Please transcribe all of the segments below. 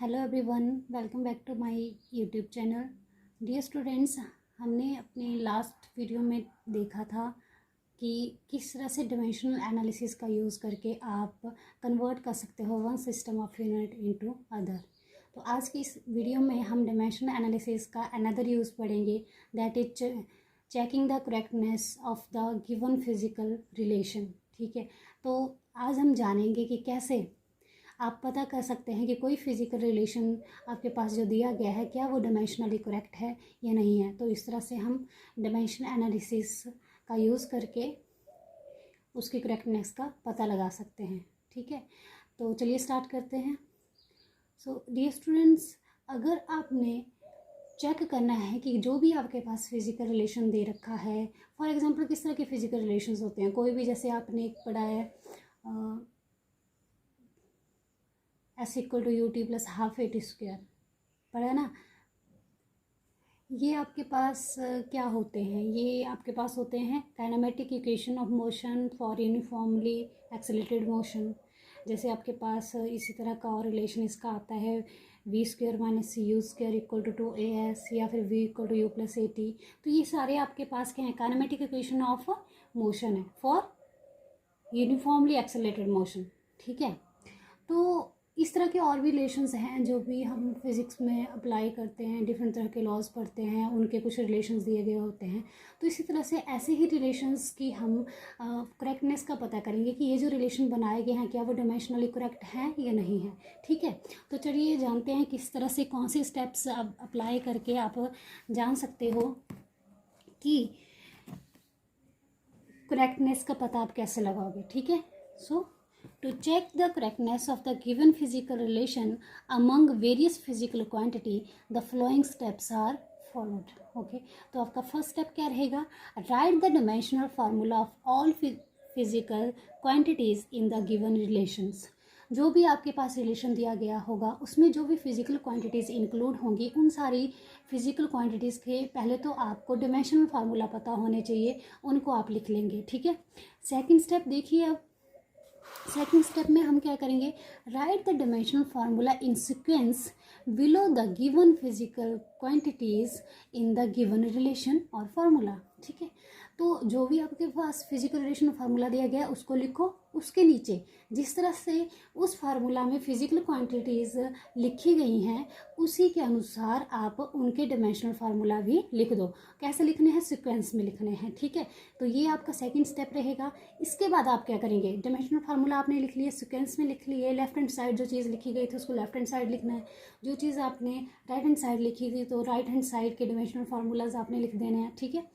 Hello everyone, welcome back to my YouTube channel. Dear students, हमने अपने last video में देखा था कि किस तरह से डायमेंशनल एनालिसिस का यूज़ करके आप कन्वर्ट कर सकते हो one system of unit into other. तो आज की इस वीडियो में हम डायमेंशनल एनालिसिस का अनदर यूज़ पढ़ेंगे, that is checking the correctness of the given physical relation. ठीक है, तो आज हम जानेंगे कि कैसे आप पता कर सकते हैं कि कोई फिजिकल रिलेशन आपके पास जो दिया गया है क्या वो डायमेंशनली करेक्ट है या नहीं है। तो इस तरह से हम डायमेंशन एनालिसिस का यूज़ करके उसकी करेक्टनेस का पता लगा सकते हैं। ठीक है, तो चलिए स्टार्ट करते हैं। सो डियर स्टूडेंट्स, अगर आपने चेक करना है कि जो भी आपके पास फिजिकल रिलेशन दे रखा है, फॉर एग्जांपल किस तरह के फिजिकल रिलेशंस होते हैं, कोई भी, जैसे आपने एक पढ़ा है S equal to u t plus half a t square, पढ़ा है ना। ये आपके पास क्या होते हैं, ये आपके पास होते हैं kinematic equation of motion for uniformly accelerated motion. जैसे आपके पास इसी तरह का और रिलेशन इसका आता है v square minus u square equal to 2as, या फिर v equal to u plus a t. तो ये सारे आपके पास क्या है, काइनेमेटिक इक्वेशन ऑफ मोशन है फॉर यूनिफॉर्मली एक्सेलरेटेड मोशन। ठीक है, तो इस तरह के और भी रिलेशंस हैं जो भी हम फिज़िक्स में अप्लाई करते हैं, डिफरेंट तरह के लॉज पढ़ते हैं, उनके कुछ रिलेशंस दिए गए होते हैं। तो इसी तरह से ऐसे ही रिलेशंस की हम करेक्टनेस का पता करेंगे कि ये जो रिलेशन बनाए गए हैं क्या वो डायमेंशनली करेक्ट हैं या नहीं है। ठीक है, तो चलिए जानते हैं किस तरह से कौन से स्टेप्स आप अप्लाई करके आप जान सकते हो कि करेक्टनेस का पता आप कैसे लगाओगे। ठीक है, सो to check the correctness of the given physical relation among various physical quantity, the following steps are followed. Okay, तो आपका फर्स्ट स्टेप क्या रहेगा, write the dimensional formula of all physical quantities in the given relations। जो भी आपके पास relation दिया गया होगा उसमें जो भी फिजिकल क्वांटिटीज़ इंक्लूड होंगी, उन सारी फिजिकल क्वांटिटीज़ के पहले तो आपको डायमेंशनल फार्मूला पता होने चाहिए, उनको आप लिख लेंगे। ठीक है, सेकंड स्टेप देखिए। अब सेकंड स्टेप में हम क्या करेंगे, right the dimensional formula in sequence below the given physical quantities in the given relation और फार्मूला। ठीक है, तो जो भी आपके पास फिजिकल रिलेशन फार्मूला दिया गया उसको लिखो, उसके नीचे जिस तरह से उस फार्मूला में फिजिकल क्वांटिटीज़ लिखी गई हैं उसी के अनुसार आप उनके डायमेंशनल फार्मूला भी लिख दो। कैसे लिखने हैं, सीक्वेंस में लिखने हैं। ठीक है, तो ये आपका सेकंड स्टेप रहेगा। इसके बाद आप क्या करेंगे, डायमेंशनल फार्मूला आपने लिख लिया, सीक्वेंस में लिख लिए, लेफ्ट हैंड साइड जो चीज़ लिखी गई थी उसको लेफ्ट हैंड साइड लिखना है, जो चीज़ आपने राइट हैंड साइड लिखी थी तो राइट हैंड साइड के डायमेंशनल फार्मूलाज आपने लिख देने हैं। ठीक है,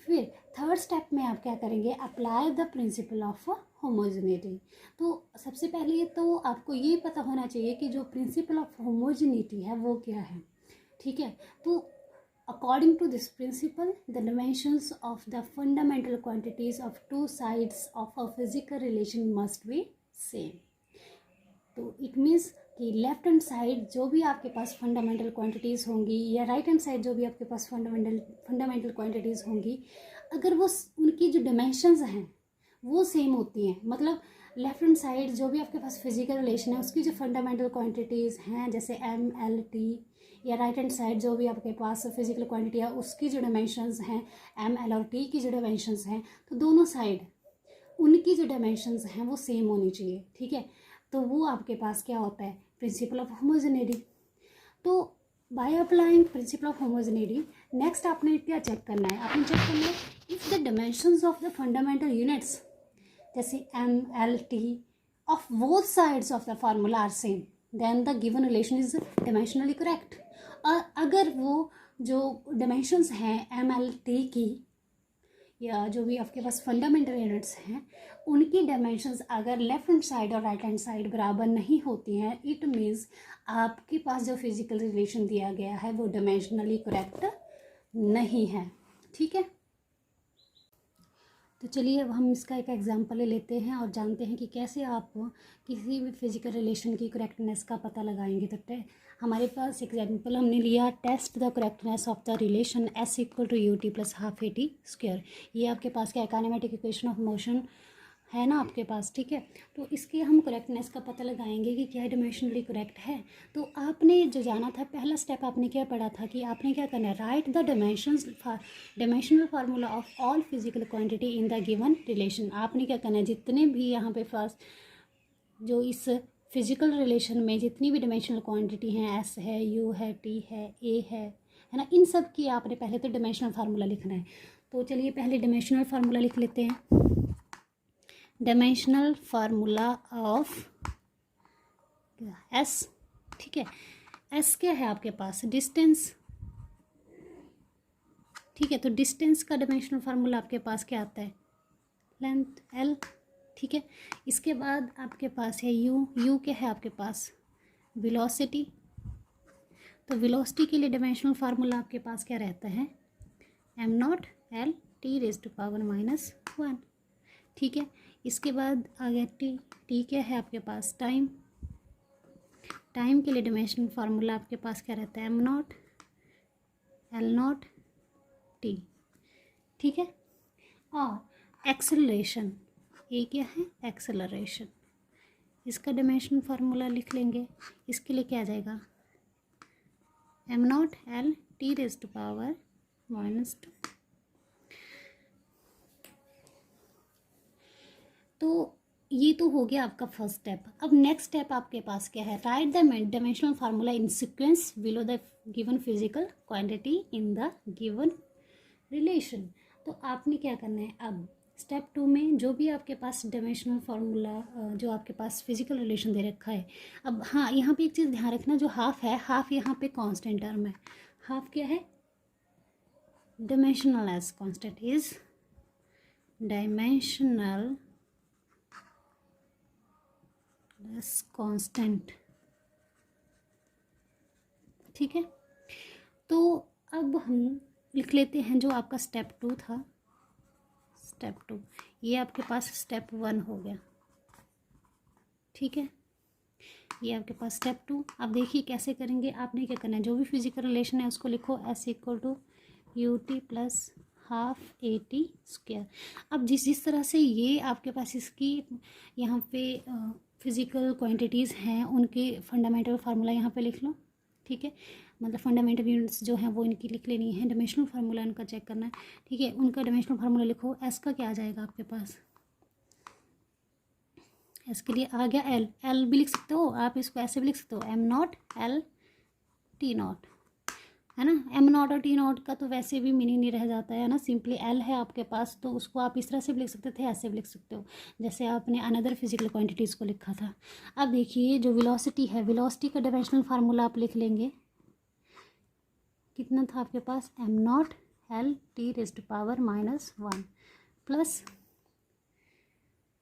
फिर थर्ड स्टेप में आप क्या करेंगे, apply the principal of homogeneity. तो सबसे पहले तो आपको ये पता होना चाहिए कि जो प्रिंसिपल ऑफ होमोजेनिटी है वो क्या है। ठीक है, तो according to this principle the dimensions of the fundamental quantities of two sides of a physical relation must be same. तो इट मीन्स कि लेफ्ट हैंड साइड जो भी आपके पास फंडामेंटल क्वांटिटीज़ होंगी या राइट हैंड साइड जो भी आपके पास फंडामेंटल क्वांटिटीज़ होंगी, अगर वो उनकी जो डायमेंशंस हैं वो सेम होती हैं, मतलब लेफ्ट हैंड साइड जो भी आपके पास फिजिकल रिलेशन है उसकी जो फंडामेंटल क्वांटिटीज़ हैं जैसे एम एल टी, या राइट हैंड साइड जो भी आपके पास फिजिकल क्वांटिटी है उसकी जो डायमेंशंस हैं एम एल और टी की जो डायमेंशंस हैं, तो दोनों साइड उनकी जो डायमेंशंस हैं वो सेम होनी चाहिए। ठीक है, तो वो आपके पास क्या होता है, प्रिंसिपल ऑफ होमोजेनिटी। तो by applying principle of homogeneity next आपने क्या चेक करना है, आपने चेक करना है if the dimensions of the fundamental units जैसे M L T of both sides of the formula are same, then the given relation is dimensionally correct. और अगर वो जो डायमेंशंस हैं एम एल टी की या जो भी आपके पास फंडामेंटल यूनिट्स हैं उनकी डायमेंशंस अगर लेफ्ट हैंड साइड और राइट हैंड साइड बराबर नहीं होती हैं, इट मीन्स आपके पास जो फिजिकल रिलेशन दिया गया है वो डायमेंशनली करेक्ट नहीं है। ठीक है, तो चलिए अब हम इसका एक एग्जांपल ले लेते हैं और जानते हैं कि कैसे आप किसी भी फिजिकल रिलेशन की करेक्टनेस का पता लगाएंगे। तो हमारे पास एग्जांपल हमने लिया, test the correctness of the relation S equal to u t plus half a t square. ये आपके पास क्या है, काइनेमेटिक इक्वेशन ऑफ मोशन है ना आपके पास, ठीक है। तो इसके हम करेक्टनेस का पता लगाएंगे कि क्या डायमेंशनली करेक्ट है। तो आपने जो जाना था, पहला स्टेप आपने क्या पढ़ा था कि आपने क्या करना है, write the dimensional formula of all physical quantity in the given relation. आपने क्या करना है, जितने भी यहाँ पे फर्स्ट जो इस फिजिकल रिलेशन में जितनी भी डायमेंशनल क्वांटिटी हैं, एस है, यू है, टी है, ए है ना, इन सब की आपने पहले तो डायमेंशनल फार्मूला लिखना है। तो चलिए पहले डायमेंशनल फार्मूला लिख लेते हैं। डायमेंशनल फार्मूला ऑफ एस, ठीक है। एस क्या है आपके पास, डिस्टेंस, ठीक है। तो डिस्टेंस का डायमेंशनल फार्मूला आपके पास क्या आता है, लेंथ एल, ठीक है। इसके बाद आपके पास है यू, यू क्या है आपके पास, वेलोसिटी। तो वेलोसिटी के लिए डायमेंशनल फार्मूला आपके पास क्या रहता है, M naught L T raise to power -1, ठीक है। इसके बाद आ गया टी, टी क्या है आपके पास, टाइम। टाइम के लिए डायमेंशनल फार्मूला आपके पास क्या रहता है, M naught L not T, ठीक है। और एक्सेलरेशन, ये क्या है, एक्सेलरेशन, इसका डायमेंशनल फार्मूला लिख लेंगे। इसके लिए क्या आ जाएगा, M naught L T raise to power -2। तो ये तो हो गया आपका फर्स्ट स्टेप। अब नेक्स्ट स्टेप आपके पास क्या है, write the dimensional formula in sequence below the given physical quantity in the given relation. तो आपने क्या करना है, अब स्टेप 2 में जो भी आपके पास डायमेंशनल फार्मूला जो आपके पास फिजिकल रिलेशन दे रखा है, अब हाँ यहाँ पे एक चीज़ ध्यान रखना, जो हाफ है, हाफ यहाँ पे कांस्टेंट टर्म है। हाफ क्या है, dimensionless constant is dimensionless constant, ठीक है। तो अब हम लिख लेते हैं जो आपका स्टेप 2 था, स्टेप 2, ये आपके पास स्टेप 1 हो गया, ठीक है। ये आपके पास स्टेप 2। अब देखिए कैसे करेंगे, आपने क्या करना है, जो भी फिजिकल रिलेशन है उसको लिखो, S equal to u t plus half a t square. अब जिस तरह से ये आपके पास इसकी यहाँ पे फिजिकल क्वांटिटीज़ हैं, उनके फंडामेंटल फार्मूला यहाँ पे लिख लो, ठीक है। मतलब फंडामेंटल यूनिट्स जो हैं वो इनकी लिख लेनी है, डायमेंशनल फार्मूला इनका चेक करना है, ठीक है। उनका डायमेंशनल फार्मूला लिखो। एस का क्या आ जाएगा आपके पास, एस के लिए आ गया एल, एल भी लिख सकते हो आप, इसको ऐसे भी लिख सकते हो, M naught L T not, है ना। एम नॉट और टी नॉट का तो वैसे भी मीनिंग नहीं रह जाता है ना, सिंपली एल है आपके पास, तो उसको आप इस तरह से भी लिख सकते थे, ऐसे भी लिख सकते हो, जैसे आपने अनदर फिजिकल क्वांटिटीज़ को लिखा था। अब देखिए जो वेलोसिटी है, वेलोसिटी का डायमेंशनल फार्मूला आप लिख लेंगे, कितना था आपके पास, M naught L T raise to power -1 plus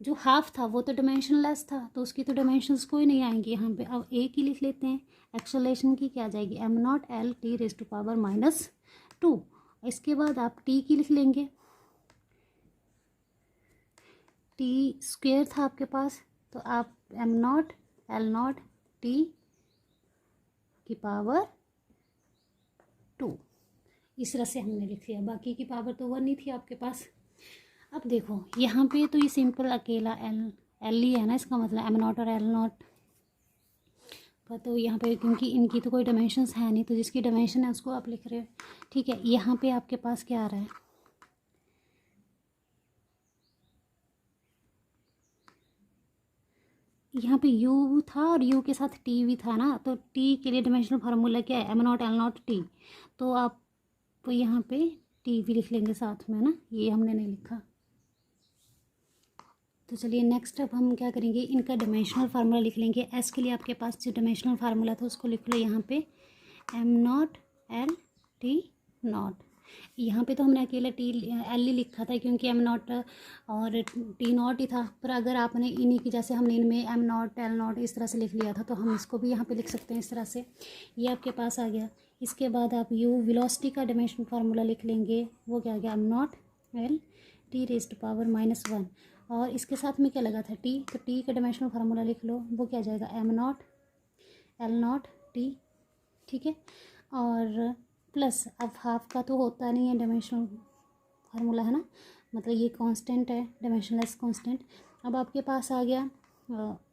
जो हाफ था वो तो डायमेंशनलेस था, तो उसकी तो डायमेंशंस कोई नहीं आएंगी यहाँ पे। अब ए की लिख लेते हैं, एक्सेलरेशन की क्या आ जाएगी, M naught L T raise to power -2। इसके बाद आप टी की लिख लेंगे, टी स्क्वेयर था आपके पास, तो आप M naught L not T की पावर 2, इस तरह से हमने लिख लिया। बाकी की पावर तो 1 नहीं थी आपके पास। अब देखो यहाँ पे तो ये सिंपल अकेला एल एल ही है ना, इसका मतलब एम नॉट और एल नॉट का, तो यहाँ पे क्योंकि इनकी तो कोई डायमेंशंस है नहीं, तो जिसकी डायमेंशन है उसको आप लिख रहे हो, ठीक है। यहाँ पे आपके पास क्या आ रहा है, यहाँ पे u था और u के साथ t भी था ना, तो t के लिए डायमेंशनल फार्मूला क्या है, M naught L not T, तो आप यहाँ पे t भी लिख लेंगे साथ में ना, ये हमने नहीं लिखा। तो चलिए नेक्स्ट अब हम क्या करेंगे, इनका डायमेंशनल फार्मूला लिख लेंगे। एस के लिए आपके पास जो डायमेंशनल फार्मूला था उसको लिख लो यहाँ पे, M naught L T not. यहाँ पे तो हमने अकेला टी एल ही लिखा था क्योंकि एम नॉट और टी नॉट ही था, पर अगर आपने इन्हीं की जैसे हमने इनमें एम नॉट एल नॉट इस तरह से लिख लिया था, तो हम इसको भी यहाँ पे लिख सकते हैं इस तरह से। ये आपके पास आ गया। इसके बाद आप यू वेलोसिटी का डायमेंशनल फार्मूला लिख लेंगे, वो क्या आ गया, M naught L T raise to power -1, और इसके साथ में क्या लगा था, टी, तो टी का डायमेंशनल फार्मूला लिख लो, वो क्या जाएगा, M naught L not T, ठीक है। और प्लस अब हाफ का तो होता नहीं है डायमेंशनल फार्मूला, है ना, मतलब ये कांस्टेंट है, डायमेंशनलेस कांस्टेंट। अब आपके पास आ गया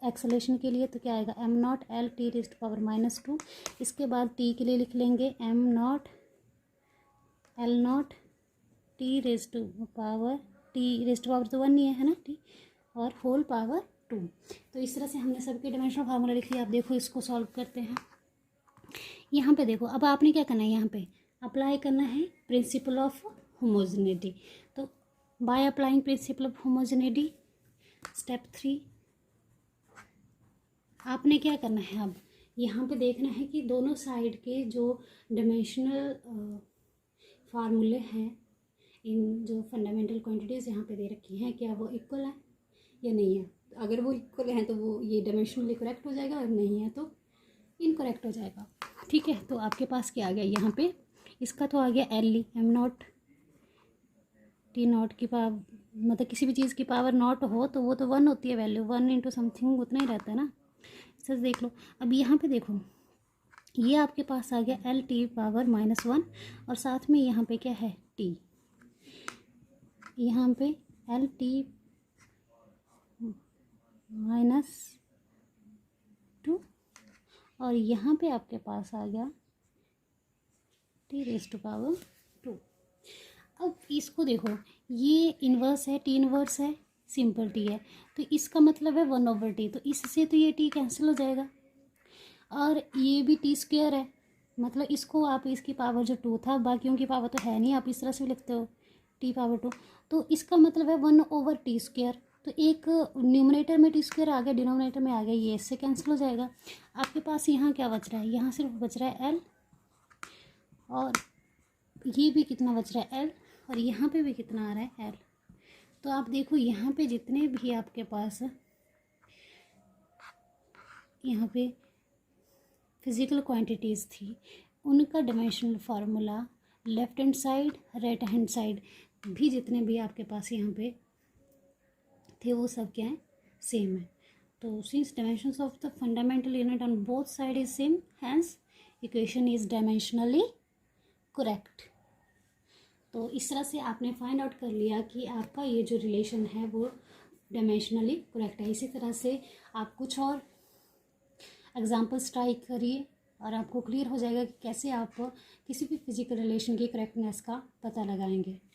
एक्सेलेरेशन के लिए, तो क्या आएगा, M naught L T rest power -2। इसके बाद टी के लिए लिख लेंगे M naught L not T rest power, T rest power तो 1 ही है ना, टी, और होल पावर 2। तो इस तरह से हमने सबके डायमेंशनल फार्मूला लिख लिया। आप देखो इसको सॉल्व करते हैं। यहाँ पे देखो, अब आपने क्या करना है, यहाँ पे अप्लाई करना है प्रिंसिपल ऑफ होमोजेनिटी। तो by applying principle of homogeneity, step 3 आपने क्या करना है, अब यहाँ पे देखना है कि दोनों साइड के जो डायमेंशनल फार्मूले हैं, इन जो फंडामेंटल क्वांटिटीज़ यहाँ पे दे रखी हैं, क्या वो इक्वल है या नहीं है। अगर वो इक्वल हैं तो वो ये डायमेंशनली करेक्ट हो जाएगा, और नहीं है तो इनकरेक्ट हो जाएगा। ठीक है, तो आपके पास क्या आ गया यहाँ पे, इसका तो आ गया L E, am not T not की पावर, मतलब किसी भी चीज़ की पावर नॉट हो तो वो तो 1 होती है वैल्यू, 1 इंटू समथिंग उतना ही रहता है ना। सच देख लो। अब यहाँ पे देखो, ये आपके पास आ गया एल टी पावर -1, और साथ में यहाँ पे क्या है, टी, यहाँ पे एल टी -2, और यहाँ पे आपके पास आ गया टी रेज़ टू पावर 2। अब इसको देखो, ये इन्वर्स है, टी इन्वर्स है, सिंपल टी है, तो इसका मतलब है 1/t, तो इससे तो ये टी कैंसिल हो जाएगा, और ये भी टी स्क्वायर है, मतलब इसको आप इसकी पावर जो 2 था, बाकियों की पावर तो है नहीं, आप इस तरह से भी लिखते हो टी पावर 2, तो इसका मतलब है 1/t²। तो एक न्यूमरेटर में टी स्क्वायर आ गया, डिनोमिनेटर में आ गया, ये इससे कैंसिल हो जाएगा। आपके पास यहाँ क्या बच रहा है, यहाँ सिर्फ बच रहा है एल, और ये भी कितना बच रहा है एल, और यहाँ पे भी कितना आ रहा है एल। तो आप देखो, यहाँ पे जितने भी आपके पास यहाँ पे फिज़िकल क्वांटिटीज़ थी, उनका dimensional formula left hand side, right hand side भी जितने भी आपके पास यहाँ पे थे, वो सब क्या है, सेम है। तो since dimensions of the fundamental unit on both side is same, hence equation is dimensionally correct. तो इस तरह से आपने फाइंड आउट कर लिया कि आपका ये जो रिलेशन है वो डायमेंशनली करेक्ट है। इसी तरह से आप कुछ और एग्जांपल्स ट्राई करिए, और आपको क्लियर हो जाएगा कि कैसे आप किसी भी फिजिकल रिलेशन की करेक्टनेस का पता लगाएंगे।